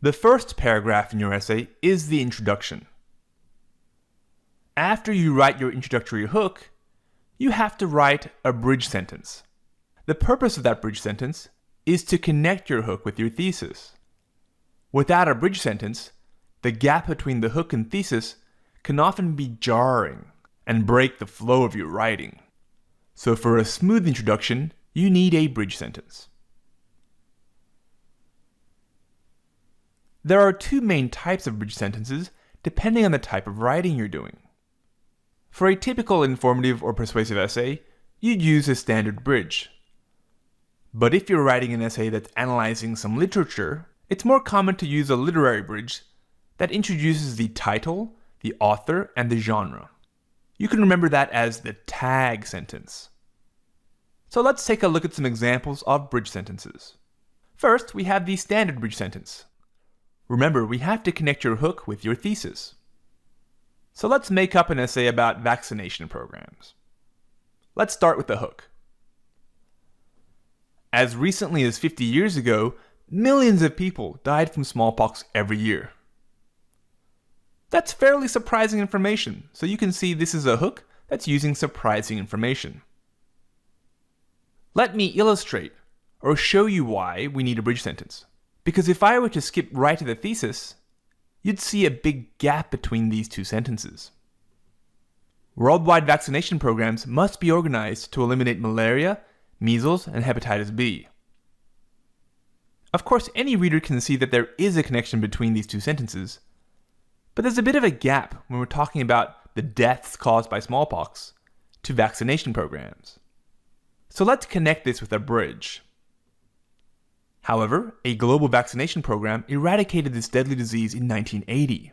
The first paragraph in your essay is the introduction. After you write your introductory hook, you have to write a bridge sentence. The purpose of that bridge sentence is to connect your hook with your thesis. Without a bridge sentence, the gap between the hook and thesis can often be jarring and break the flow of your writing. So for a smooth introduction, you need a bridge sentence. There are two main types of bridge sentences depending on the type of writing you're doing. For a typical informative or persuasive essay, you'd use a standard bridge. But if you're writing an essay that's analyzing some literature, it's more common to use a literary bridge that introduces the title, the author, and the genre. You can remember that as the tag sentence. So let's take a look at some examples of bridge sentences. First, we have the standard bridge sentence. Remember, we have to connect your hook with your thesis. So let's make up an essay about vaccination programs. Let's start with the hook. As recently as 50 years ago, millions of people died from smallpox every year. That's fairly surprising information, so you can see this is a hook that's using surprising information. Let me illustrate or show you why we need a bridge sentence. Because if I were to skip right to the thesis, you'd see a big gap between these two sentences. Worldwide vaccination programs must be organized to eliminate malaria, measles, and hepatitis B. Of course, any reader can see that there is a connection between these two sentences, but there's a bit of a gap when we're talking about the deaths caused by smallpox to vaccination programs. So let's connect this with a bridge. However, a global vaccination program eradicated this deadly disease in 1980.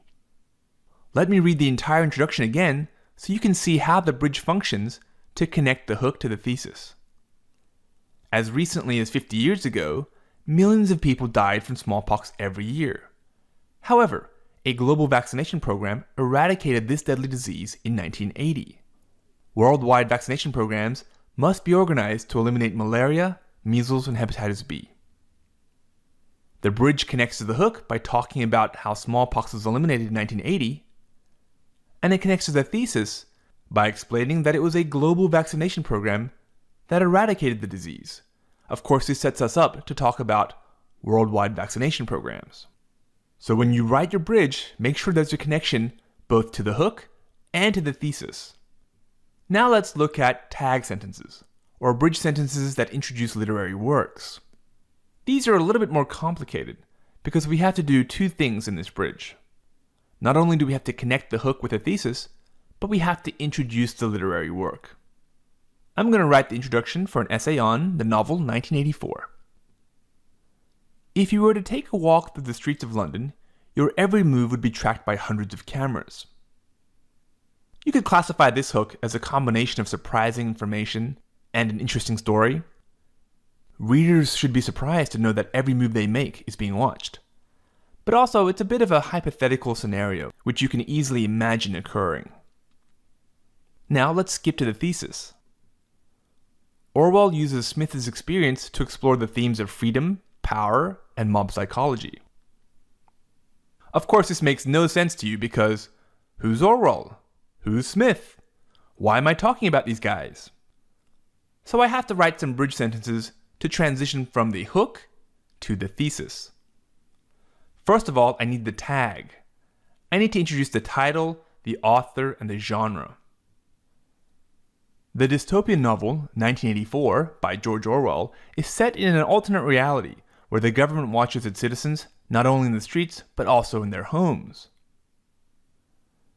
Let me read the entire introduction again so you can see how the bridge functions to connect the hook to the thesis. As recently as 50 years ago, millions of people died from smallpox every year. However, a global vaccination program eradicated this deadly disease in 1980. Worldwide vaccination programs must be organized to eliminate malaria, measles, and hepatitis B. The bridge connects to the hook by talking about how smallpox was eliminated in 1980, and it connects to the thesis by explaining that it was a global vaccination program that eradicated the disease. Of course, this sets us up to talk about worldwide vaccination programs. So when you write your bridge, make sure there's a connection both to the hook and to the thesis. Now let's look at tag sentences, or bridge sentences that introduce literary works. These are a little bit more complicated because we have to do two things in this bridge. Not only do we have to connect the hook with a thesis, but we have to introduce the literary work. I'm going to write the introduction for an essay on the novel 1984. If you were to take a walk through the streets of London, your every move would be tracked by hundreds of cameras. You could classify this hook as a combination of surprising information and an interesting story. Readers should be surprised to know that every move they make is being watched. But also, it's a bit of a hypothetical scenario, which you can easily imagine occurring. Now let's skip to the thesis. Orwell uses Smith's experience to explore the themes of freedom, power, and mob psychology. Of course, this makes no sense to you because who's Orwell? Who's Smith? Why am I talking about these guys? So I have to write some bridge sentences to transition from the hook to the thesis. First of all, I need the tag. I need to introduce the title, the author, and the genre. The dystopian novel, 1984, by George Orwell, is set in an alternate reality where the government watches its citizens not only in the streets, but also in their homes.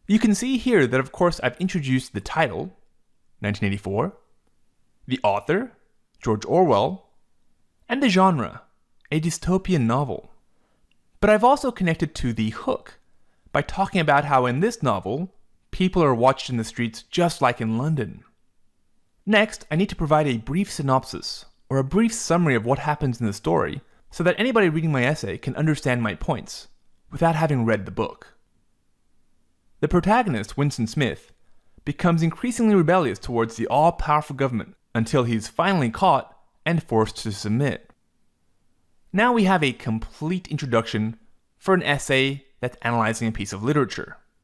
You can see here that of course I've introduced the title, 1984, the author, George Orwell, and the genre, a dystopian novel. But I've also connected to the hook by talking about how in this novel, people are watched in the streets just like in London. Next, I need to provide a brief synopsis, or a brief summary of what happens in the story, so that anybody reading my essay can understand my points, without having read the book. The protagonist, Winston Smith, becomes increasingly rebellious towards the all-powerful government until he's finally caught and forced to submit. Now we have a complete introduction for an essay that's analyzing a piece of literature.